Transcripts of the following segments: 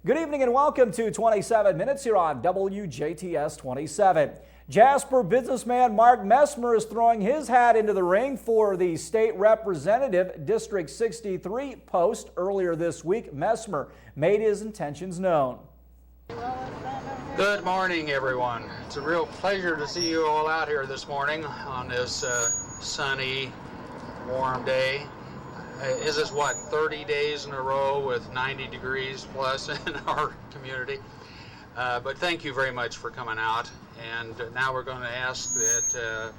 Good evening and welcome to 27 Minutes here on WJTS 27. Jasper businessman Mark Messmer is throwing his hat into the ring for the state representative District 63 post. Earlier this week, Messmer made his intentions known. Good morning, everyone. It's a real pleasure to see you all out here this morning on this sunny, warm day. Is this, 30 days in a row with 90 degrees plus in our community? But thank you very much for coming out. And now we're going to ask that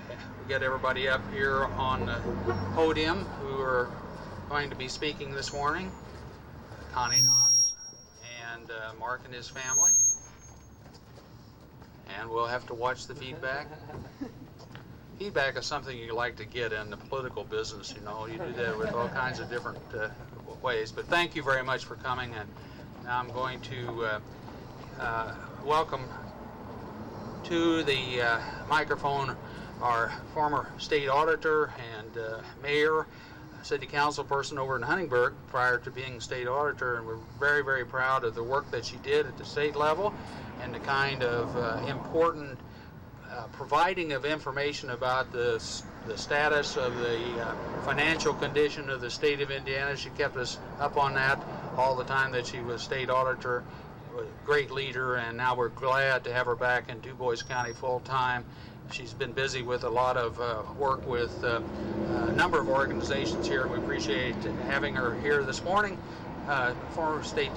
we get everybody up here on the podium who are going to be speaking this morning. Connie Noss and Mark and his family. And we'll have to watch the feedback. Feedback is something you like to get in the political business, you know. You do that with all kinds of different ways. But thank you very much for coming. And now I'm going to welcome to the microphone our former state auditor and mayor, city council person over in Huntingburg prior to being state auditor. And we're very, very proud of the work that she did at the state level and the kind of important providing of information about the status of the financial condition of the state of Indiana. She kept us up on that all the time that she was state auditor. A great leader, and now we're glad to have her back in Dubois County full time. She's been busy with a lot of work with a number of organizations here, and we appreciate having her here this morning. Former state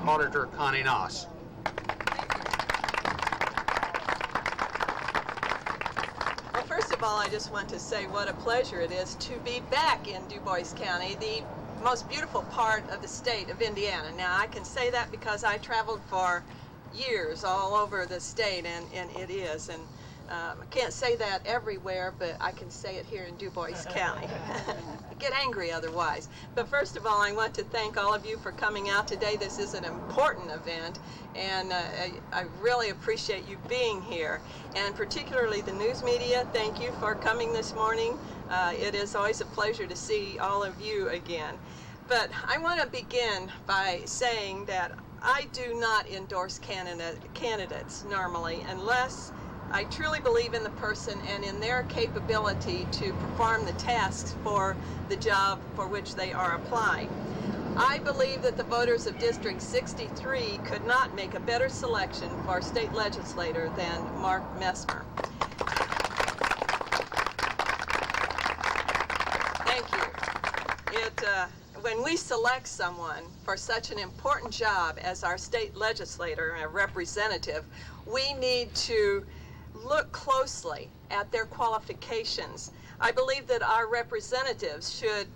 auditor Connie Noss. First of all, I just want to say what a pleasure it is to be back in Dubois County, the most beautiful part of the state of Indiana. Now, I can say that because I traveled for years all over the state, and it is. And I can't say that everywhere, but I can say it here in Dubois County. I get angry otherwise. But first of all, I want to thank all of you for coming out today. This is an important event, and I really appreciate you being here. And particularly the news media, thank you for coming this morning. It is always a pleasure to see all of you again. But I want to begin by saying that I do not endorse candidates normally unless I truly believe in the person and in their capability to perform the tasks for the job for which they are applying. I believe that the voters of District 63 could not make a better selection for state legislator than Mark Messmer. Thank you. When we select someone for such an important job as our state legislator and a representative, we need to look closely at their qualifications. I believe that our representatives should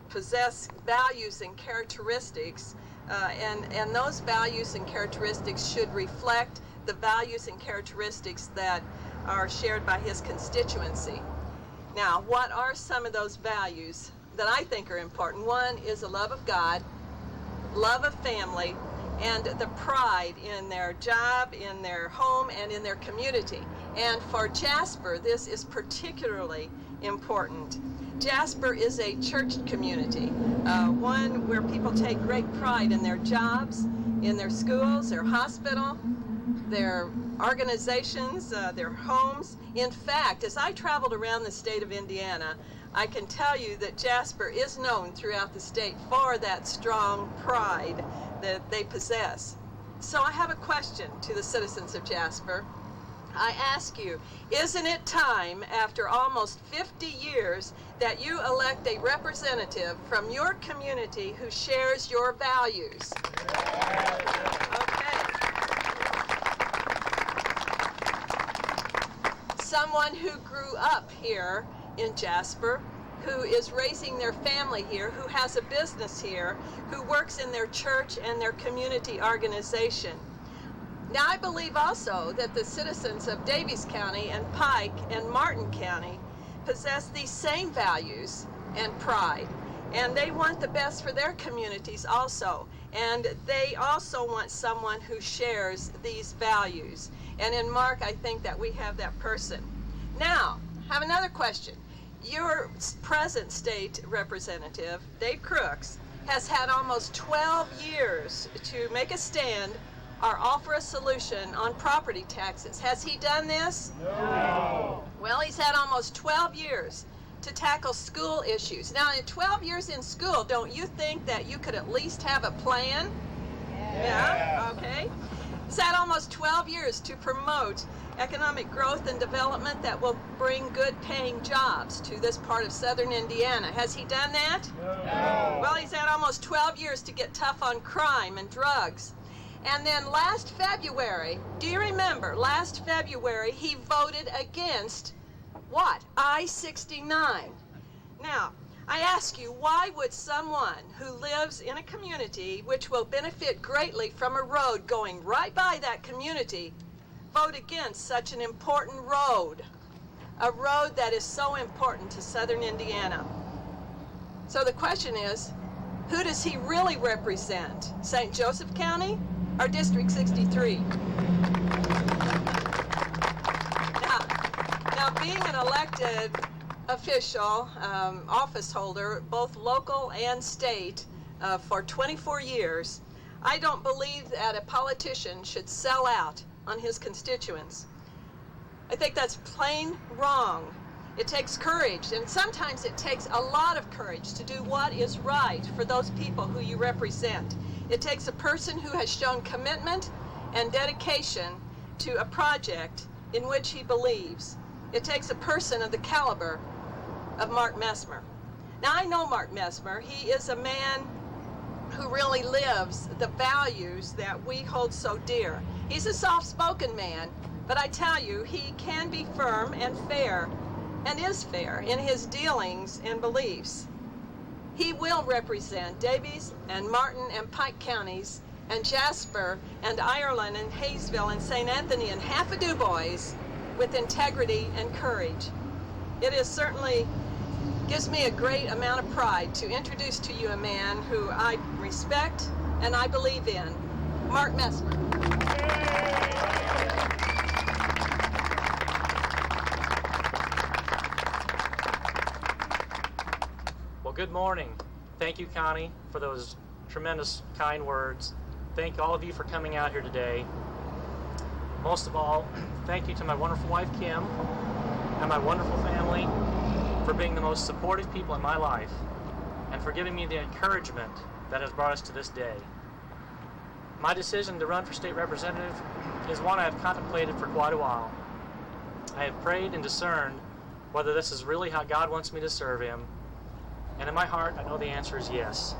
possess values and characteristics, and those values and characteristics should reflect the values and characteristics that are shared by his constituency. Now, what are some of those values that I think are important? One is a love of God, love of family, and the pride in their job, in their home, and in their community. And for Jasper, this is particularly important. Jasper is a church community, one where people take great pride in their jobs, in their schools, their hospital, their organizations, their homes. In fact, as I traveled around the state of Indiana, I can tell you that Jasper is known throughout the state for that strong pride that they possess. So I have a question to the citizens of Jasper. I ask you, isn't it time, after almost 50 years, that you elect a representative from your community who shares your values? Okay. Someone who grew up here in Jasper, who is raising their family here, who has a business here, who works in their church and their community organization. Now, I believe also that the citizens of Daviess County and Pike and Martin County possess these same values and pride, and they want the best for their communities also, and they also want someone who shares these values. And in Mark, I think that we have that person. Now, I have another question. Your present state representative, Dave Crooks, has had almost 12 years to make a stand or offer a solution on property taxes. Has he done this? No. Well, he's had almost 12 years to tackle school issues. Now, in 12 years in school, don't you think that you could at least have a plan? Yeah? Okay. He's had almost 12 years to promote economic growth and development that will bring good paying jobs to this part of southern Indiana. Has he done that? No. Well, he's had almost 12 years to get tough on crime and drugs. And then last February, do you remember, last February, he voted against what? I-69. Now, I ask you, why would someone who lives in a community which will benefit greatly from a road going right by that community vote against such an important road? A road that is so important to southern Indiana. So the question is, who does he really represent? St. Joseph County or District 63? Now being an elected official, office holder, both local and state, for 24 years, I don't believe that a politician should sell out on his constituents. I think that's plain wrong. It takes courage, and sometimes it takes a lot of courage to do what is right for those people who you represent. It takes a person who has shown commitment and dedication to a project in which he believes. It takes a person of the caliber of Mark Messmer. Now, I know Mark Messmer. He is a man who really lives the values that we hold so dear. He's a soft-spoken man, but I tell you, he can be firm and fair, and is fair in his dealings and beliefs. He will represent Davies and Martin and Pike counties, and Jasper and Ireland and Hayesville and St. Anthony and half of Dubois with integrity and courage. It is certainly gives me a great amount of pride to introduce to you a man who I respect and I believe in, Mark Messmer. Well, good morning. Thank you, Connie, for those tremendous kind words. Thank all of you for coming out here today. Most of all, thank you to my wonderful wife, Kim, and my wonderful family for being the most supportive people in my life and for giving me the encouragement that has brought us to this day. My decision to run for state representative is one I have contemplated for quite a while. I have prayed and discerned whether this is really how God wants me to serve Him, and in my heart, I know the answer is yes.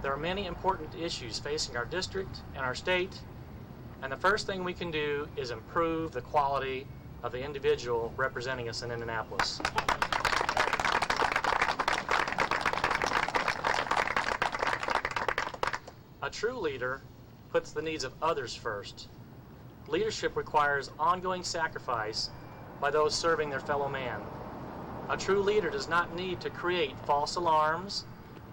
There are many important issues facing our district and our state, and the first thing we can do is improve the quality of the individual representing us in Indianapolis. A true leader puts the needs of others first. Leadership requires ongoing sacrifice by those serving their fellow man. A true leader does not need to create false alarms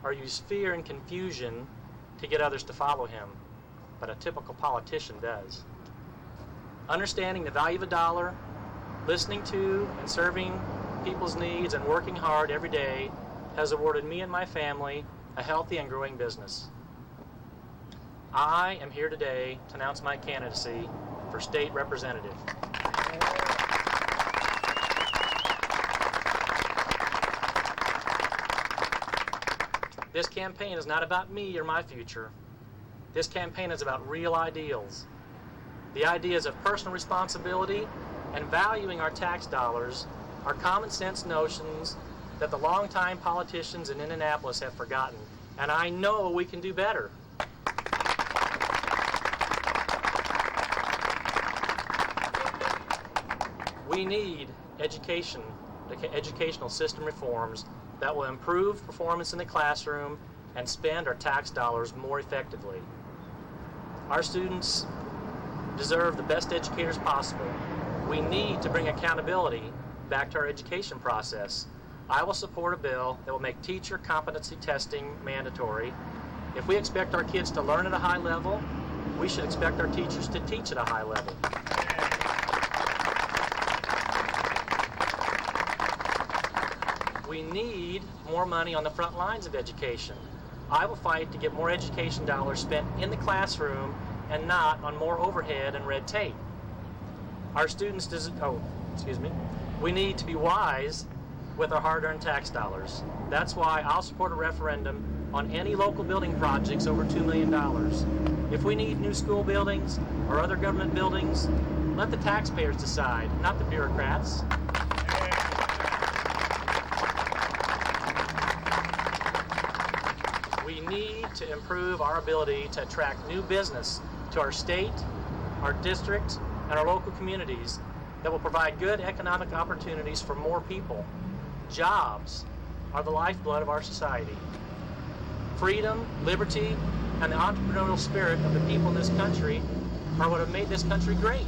or use fear and confusion to get others to follow him, but a typical politician does. Understanding the value of a dollar, listening to and serving people's needs, and working hard every day has awarded me and my family a healthy and growing business. I am here today to announce my candidacy for state representative. This campaign is not about me or my future. This campaign is about real ideals. The ideas of personal responsibility and valuing our tax dollars are common sense notions that the longtime politicians in Indianapolis have forgotten, and I know we can do better. We need educational system reforms that will improve performance in the classroom and spend our tax dollars more effectively. Our students deserve the best educators possible. We need to bring accountability back to our education process. I will support a bill that will make teacher competency testing mandatory. If we expect our kids to learn at a high level, we should expect our teachers to teach at a high level. We need more money on the front lines of education. I will fight to get more education dollars spent in the classroom and not on more overhead and red tape. Our students we need to be wise with our hard-earned tax dollars. That's why I'll support a referendum on any local building projects over $2 million. If we need new school buildings or other government buildings, let the taxpayers decide, not the bureaucrats. We need to improve our ability to attract new business to our state, our district, and our local communities that will provide good economic opportunities for more people. Jobs are the lifeblood of our society. Freedom, liberty, and the entrepreneurial spirit of the people in this country are what have made this country great.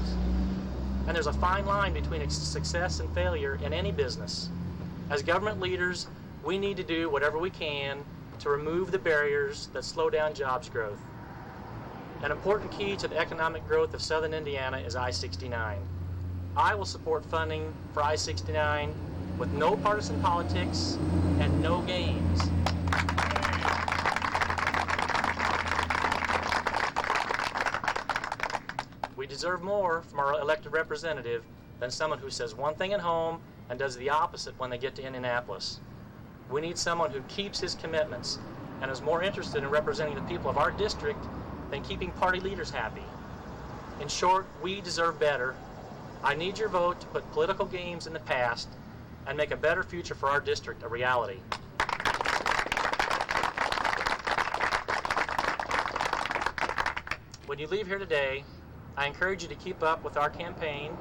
And there's a fine line between success and failure in any business. As government leaders, we need to do whatever we can to remove the barriers that slow down jobs growth. An important key to the economic growth of Southern Indiana is I-69. I will support funding for I-69 with no partisan politics and no games. We deserve more from our elected representative than someone who says one thing at home and does the opposite when they get to Indianapolis. We need someone who keeps his commitments and is more interested in representing the people of our district than keeping party leaders happy. In short, we deserve better. I need your vote to put political games in the past and make a better future for our district a reality. When you leave here today, I encourage you to keep up with our campaign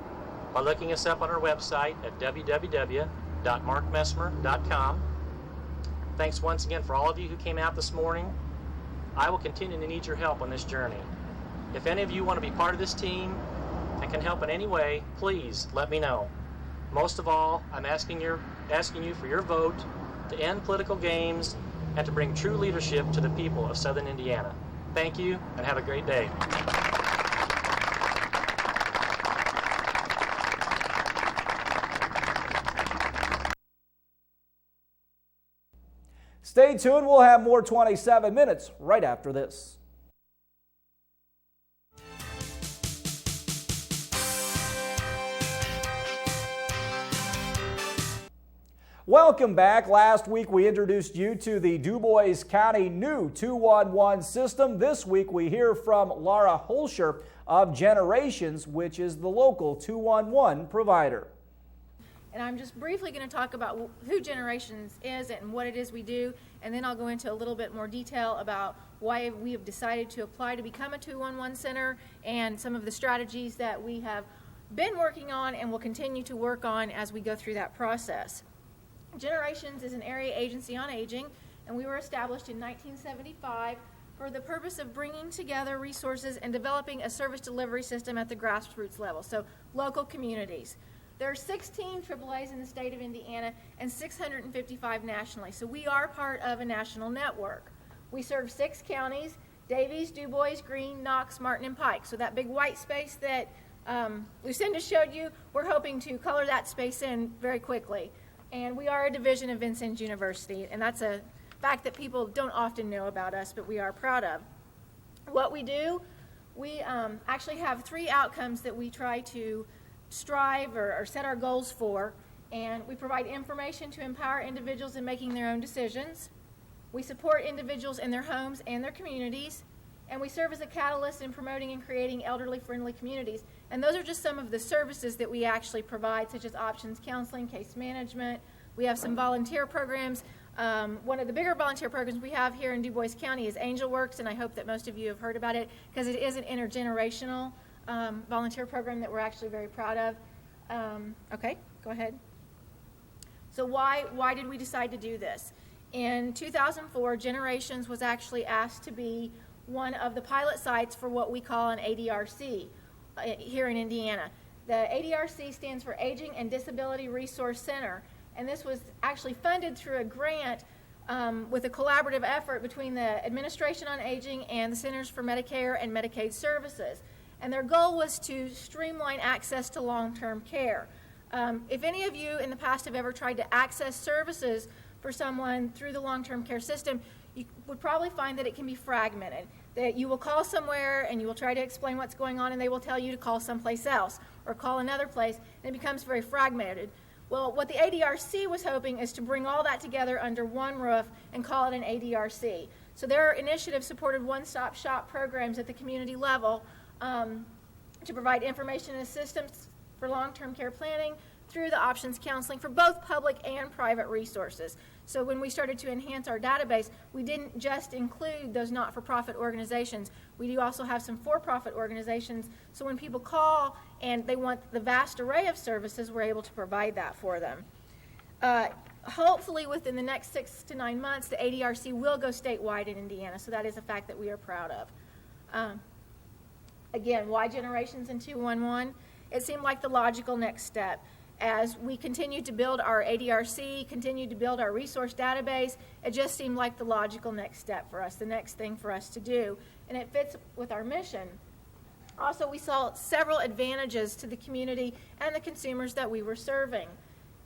by looking us up on our website at www.markmessmer.com. Thanks once again for all of you who came out this morning. I will continue to need your help on this journey. If any of you want to be part of this team and can help in any way, please let me know. Most of all, I'm asking you for your vote to end political games and to bring true leadership to the people of Southern Indiana. Thank you, and have a great day. Stay tuned. We'll have more 27 minutes right after this. Welcome back. Last week we introduced you to the Dubois County new 211 system. This week we hear from Laura Holscher of Generations, which is the local 211 provider. And I'm just briefly going to talk about who Generations is and what it is we do, and then I'll go into a little bit more detail about why we have decided to apply to become a 211 center and some of the strategies that we have been working on and will continue to work on as we go through that process. Generations is an area agency on aging, and we were established in 1975 for the purpose of bringing together resources and developing a service delivery system at the grassroots level, so local communities. There are 16 AAAs in the state of Indiana and 655 nationally, so we are part of a national network. We serve 6 counties: Davies, Dubois, Greene, Knox, Martin, and Pike. So that big white space that Lucinda showed you, we're hoping to color that space in very quickly. And we are a division of Vincennes University, and that's a fact that people don't often know about us, but we are proud of. What we do, we actually have 3 outcomes that we try to strive or set our goals for, and we provide information to empower individuals in making their own decisions. We support individuals in their homes and their communities, and we serve as a catalyst in promoting and creating elderly-friendly communities. And those are just some of the services that we actually provide, such as options counseling, case management. We have some volunteer programs. One of the bigger volunteer programs we have here in Dubois County is Angel Works, and I hope that most of you have heard about it because it is an intergenerational volunteer program that we're actually very proud of. Okay, go ahead. So why did we decide to do this? In 2004, Generations was actually asked to be one of the pilot sites for what we call an ADRC here in Indiana. The ADRC stands for Aging and Disability Resource Center, and this was actually funded through a grant with a collaborative effort between the Administration on Aging and the Centers for Medicare and Medicaid Services. And their goal was to streamline access to long-term care. If any of you in the past have ever tried to access services for someone through the long-term care system, you would probably find that it can be fragmented, that you will call somewhere and you will try to explain what's going on and they will tell you to call someplace else or call another place, and it becomes very fragmented. Well, what the ADRC was hoping is to bring all that together under one roof and call it an ADRC. So their initiative supported one-stop shop programs at the community level to provide information and assistance for long-term care planning through the options counseling for both public and private resources. So when we started to enhance our database, we didn't just include those not-for-profit organizations. We do also have some for-profit organizations, so when people call and they want the vast array of services, we're able to provide that for them. Hopefully within the next 6 to 9 months, the ADRC will go statewide in Indiana, so that is a fact that we are proud of. Again, why generations in 211? It seemed like the logical next step. As we continued to build our ADRC, continued to build our resource database, it just seemed like the logical next step for us, the next thing for us to do, and it fits with our mission. Also, we saw several advantages to the community and the consumers that we were serving.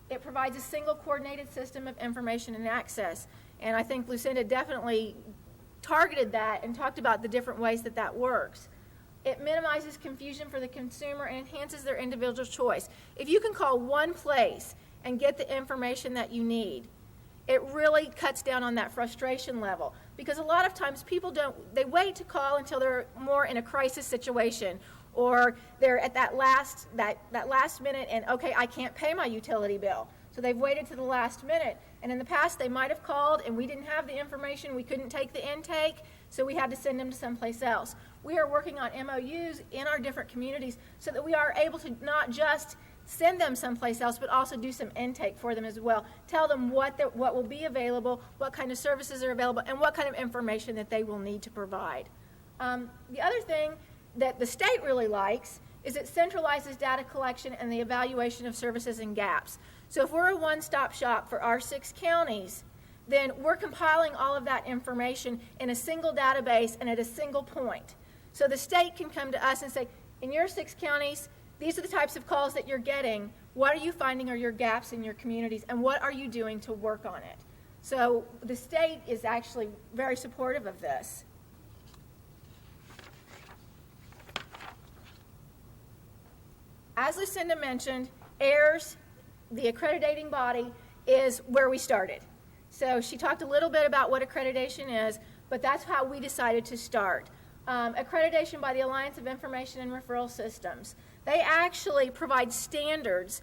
It provides a single coordinated system of information and access, and I think Lucinda definitely targeted that and talked about the different ways that that works. It minimizes confusion for the consumer and enhances their individual choice. If you can call one place and get the information that you need, it really cuts down on that frustration level. Because a lot of times people they wait to call until they're more in a crisis situation, or they're at that last minute and, okay, I can't pay my utility bill. So they've waited to the last minute. And in the past, they might have called and we didn't have the information, we couldn't take the intake, so we had to send them to someplace else. We are working on MOUs in our different communities so that we are able to not just send them someplace else, but also do some intake for them as well. Tell them what will be available, what kind of services are available, and what kind of information that they will need to provide. The other thing that the state really likes is it centralizes data collection and the evaluation of services and gaps. So if we're a one-stop shop for our 6 counties, then we're compiling all of that information in a single database and at a single point. So the state can come to us and say, in your 6 counties, these are the types of calls that you're getting. What are you finding are your gaps in your communities, and what are you doing to work on it? So the state is actually very supportive of this. As Lucinda mentioned, AIRS, the accrediting body, is where we started. So she talked a little bit about what accreditation is, but that's how we decided to start. Accreditation by the Alliance of Information and Referral Systems. They actually provide standards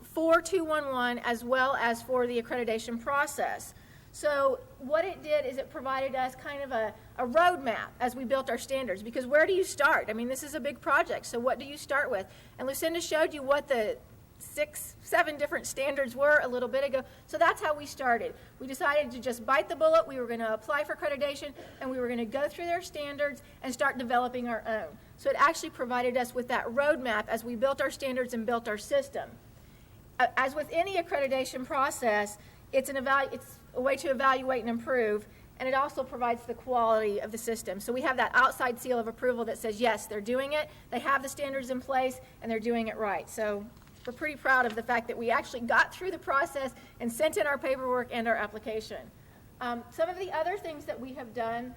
for 211 as well as for the accreditation process. So what it did is it provided us kind of a roadmap as we built our standards, because where do you start? I mean, this is a big project, so what do you start with? And Lucinda showed you what the 6, 7 different standards were a little bit ago. So that's how we started. We decided to just bite the bullet. We were going to apply for accreditation, and we were going to go through their standards and start developing our own. So it actually provided us with that roadmap as we built our standards and built our system. As with any accreditation process, it's a way to evaluate and improve, and it also provides the quality of the system. So we have that outside seal of approval that says, yes, they're doing it, they have the standards in place, and they're doing it right. So we're pretty proud of the fact that we actually got through the process and sent in our paperwork and our application. Some of the other things that we have done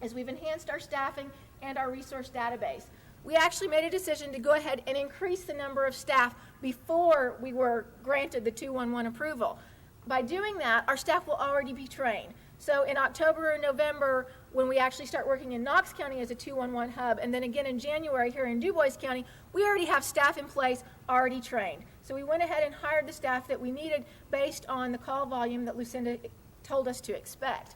is we've enhanced our staffing and our resource database. We actually made a decision to go ahead and increase the number of staff before we were granted the 211 approval. By doing that, our staff will already be trained. So in October or November, when we actually start working in Knox County as a 211 hub, and then again in January here in Dubois County, we already have staff in place already trained. So we went ahead and hired the staff that we needed based on the call volume that Lucinda told us to expect.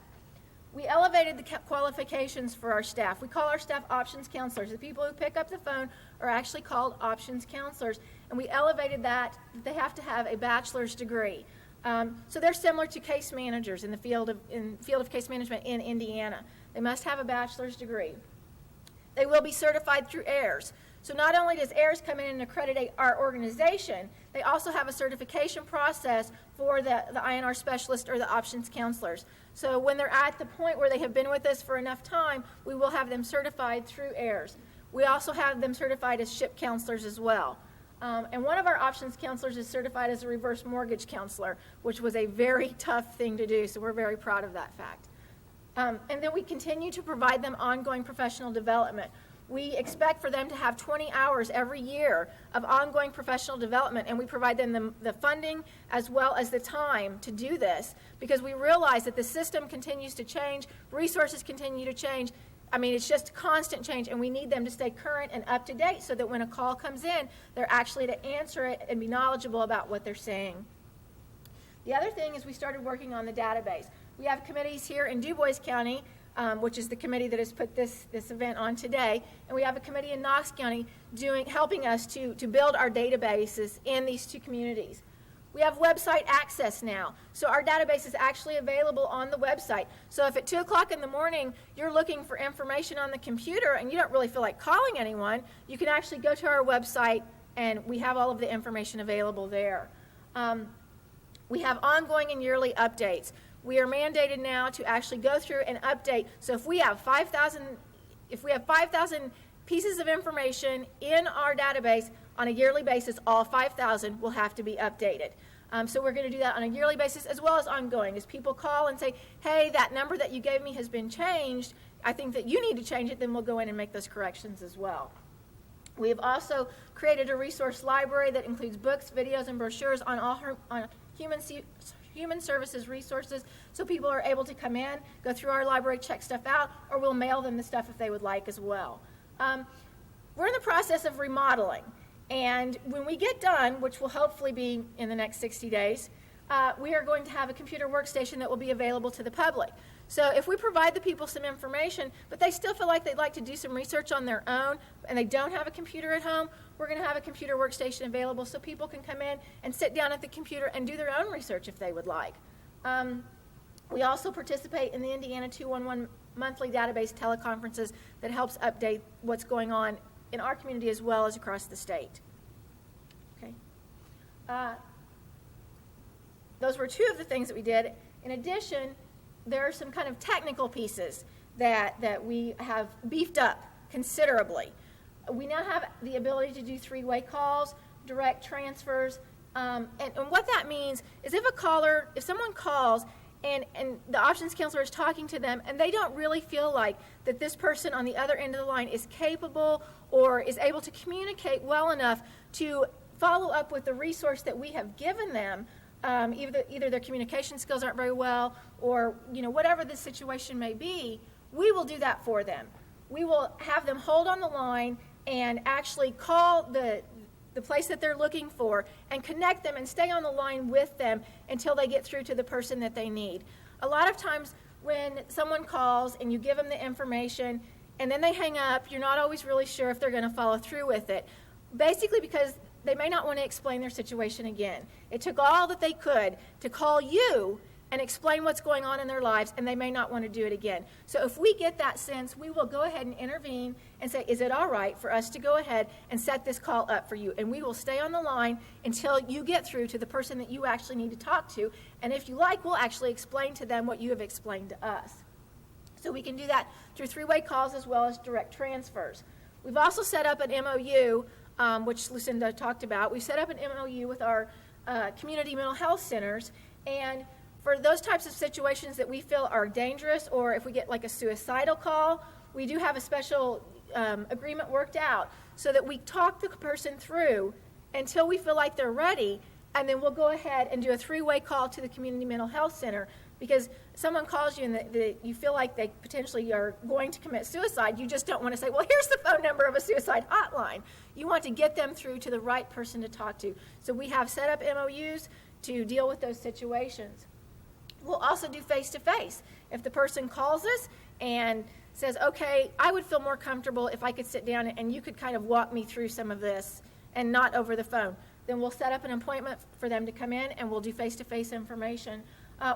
We elevated the qualifications for our staff. We call our staff options counselors. The people who pick up the phone are actually called options counselors, and we elevated that they have to have a bachelor's degree. So they're similar to case managers in the field of case management in Indiana. They must have a bachelor's degree. They will be certified through AIRS. So not only does AIRS come in and accreditate our organization, they also have a certification process for the INR specialist or the options counselors. So when they're at the point where they have been with us for enough time, we will have them certified through AIRS. We also have them certified as SHIP counselors as well. And one of our options counselors is certified as a reverse mortgage counselor, which was a very tough thing to do, so we're very proud of that fact. And then we continue to provide them ongoing professional development. We expect for them to have 20 hours every year of ongoing professional development, and we provide them the funding as well as the time to do this, because we realize that the system continues to change, resources continue to change. I mean, it's just constant change, and we need them to stay current and up to date so that when a call comes in, they're actually to answer it and be knowledgeable about what they're saying. The other thing is we started working on the database. We have committees here in Dubois County, which is the committee that has put this event on today, and we have a committee in Knox County helping us to build our databases in these two communities. We have website access now, so our database is actually available on the website. So if at 2 o'clock in the morning you're looking for information on the computer and you don't really feel like calling anyone, you can actually go to our website and we have all of the information available there. We have ongoing and yearly updates. We are mandated now to actually go through and update. So if we have 5,000 pieces of information in our database on a yearly basis, all 5,000 will have to be updated. So we're going to do that on a yearly basis as well as ongoing. As people call and say, hey, that number that you gave me has been changed, I think that you need to change it, then we'll go in and make those corrections as well. We have also created a resource library that includes books, videos, and brochures on human services resources, so people are able to come in, go through our library, check stuff out, or we'll mail them the stuff if they would like as well. We're in the process of remodeling, and when we get done, which will hopefully be in the next 60 days, we are going to have a computer workstation that will be available to the public. So if we provide the people some information, but they still feel like they'd like to do some research on their own, and they don't have a computer at home, we're going to have a computer workstation available so people can come in and sit down at the computer and do their own research if they would like. We also participate in the Indiana 211 monthly database teleconferences that helps update what's going on in our community as well as across the state. Okay. Those were two of the things that we did. In addition, there are some kind of technical pieces that we have beefed up considerably. We now have the ability to do three-way calls, direct transfers, and what that means is if someone calls and the options counselor is talking to them and they don't really feel like that this person on the other end of the line is capable or is able to communicate well enough to follow up with the resource that we have given them, either their communication skills aren't very well or whatever the situation may be, we will do that for them. We will have them hold on the line and actually call the place that they're looking for and connect them and stay on the line with them until they get through to the person that they need. A lot of times when someone calls and you give them the information and then they hang up, you're not always really sure if they're going to follow through with it, basically because they may not want to explain their situation again. It took all that they could to call you and explain what's going on in their lives, and they may not want to do it again. So if we get that sense, we will go ahead and intervene and say, is it all right for us to go ahead and set this call up for you? And we will stay on the line until you get through to the person that you actually need to talk to. And if you like, we'll actually explain to them what you have explained to us. So we can do that through three-way calls as well as direct transfers. We've also set up an MOU, which Lucinda talked about. We've set up an MOU with our community mental health centers, and for those types of situations that we feel are dangerous, or if we get like a suicidal call, we do have a special agreement worked out so that we talk the person through until we feel like they're ready, and then we'll go ahead and do a three-way call to the community mental health center. Because someone calls you and you feel like they potentially are going to commit suicide, you just don't want to say, well, here's the phone number of a suicide hotline. You want to get them through to the right person to talk to. So we have set up MOUs to deal with those situations. We'll also do face-to-face. If the person calls us and says, okay, I would feel more comfortable if I could sit down and you could kind of walk me through some of this and not over the phone, then we'll set up an appointment for them to come in and we'll do face-to-face information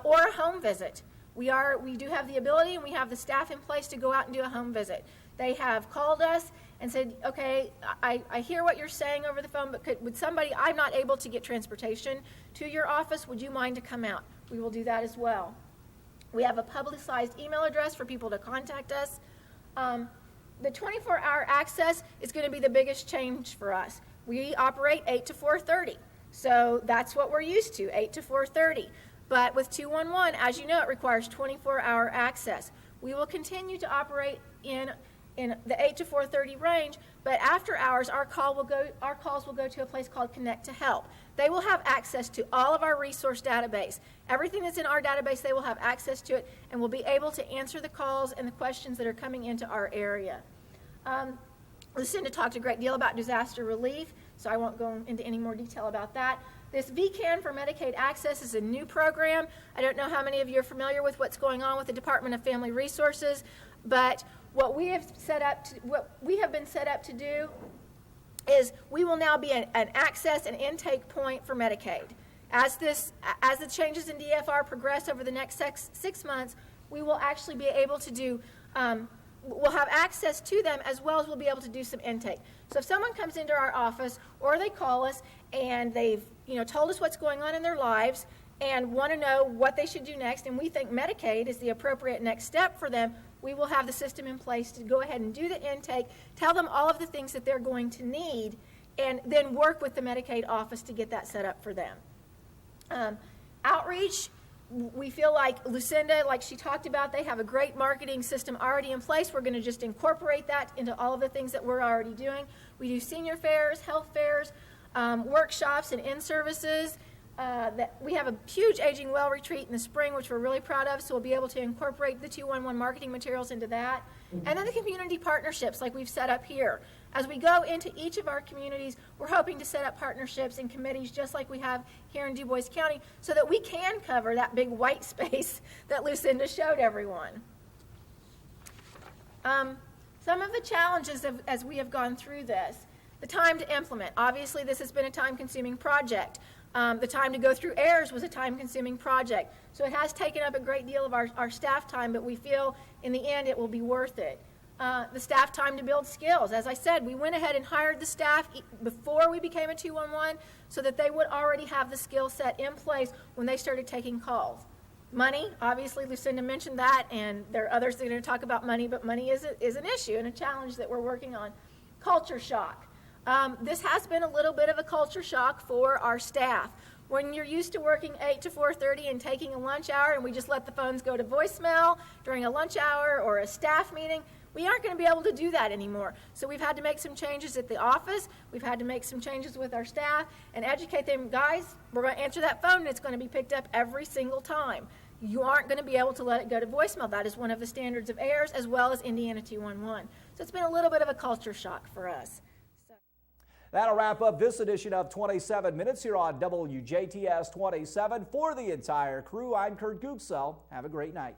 or a home visit. We do have the ability and we have the staff in place to go out and do a home visit. They have called us and said, okay, I hear what you're saying over the phone, but would somebody, I'm not able to get transportation to your office, would you mind to come out? We will do that as well. We have a publicized email address for people to contact us. The 24-hour access is going to be the biggest change for us. We operate 8 to 4:30. So that's what we're used to, 8 to 4:30. But with 211, as you know, it requires 24-hour access. We will continue to operate in the 8 to 4:30 range, but after hours, our calls will go to a place called Connect to Help. They will have access to all of our resource database. Everything that's in our database, they will have access to it, and will be able to answer the calls and the questions that are coming into our area. Lucinda talked a great deal about disaster relief, so I won't go into any more detail about that. This VCAN for Medicaid Access is a new program. I don't know how many of you are familiar with what's going on with the Department of Family Resources, but what we have been set up to do is we will now be an access and intake point for Medicaid. As the changes in DFR progress over the next 6 months, we will actually be able to do we'll have access to them, as well as we'll be able to do some intake. So if someone comes into our office or they call us and they've told us what's going on in their lives and want to know what they should do next, and we think Medicaid is the appropriate next step for them, we will have the system in place to go ahead and do the intake, tell them all of the things that they're going to need, and then work with the Medicaid office to get that set up for them. Outreach, we feel like Lucinda, like she talked about, they have a great marketing system already in place. We're going to just incorporate that into all of the things that we're already doing. We do senior fairs, health fairs, workshops, and in-services. We have a huge Aging Well retreat in the spring, which we're really proud of, so we'll be able to incorporate the 211 marketing materials into that. And then the community partnerships like we've set up here. As we go into each of our communities, we're hoping to set up partnerships and committees just like we have here in Dubois County so that we can cover that big white space that Lucinda showed everyone. Some of the challenges as we have gone through this. The time to implement. Obviously, this has been a time-consuming project. The time to go through errors was a time-consuming project. So it has taken up a great deal of our staff time, but we feel in the end it will be worth it. The staff time to build skills. As I said, we went ahead and hired the staff before we became a 211 so that they would already have the skill set in place when they started taking calls. Money, obviously Lucinda mentioned that, and there are others that are going to talk about money, but money is an issue and a challenge that we're working on. Culture shock. This has been a little bit of a culture shock for our staff. When you're used to working 8 to 4:30 and taking a lunch hour and we just let the phones go to voicemail during a lunch hour or a staff meeting, we aren't going to be able to do that anymore. So we've had to make some changes at the office. We've had to make some changes with our staff and educate them. Guys, we're going to answer that phone and it's going to be picked up every single time. You aren't going to be able to let it go to voicemail. That is one of the standards of AIRS as well as Indiana 211. So it's been a little bit of a culture shock for us. That'll wrap up this edition of 27 Minutes here on WJTS 27. For the entire crew, I'm Kurt Gutgsell. Have a great night.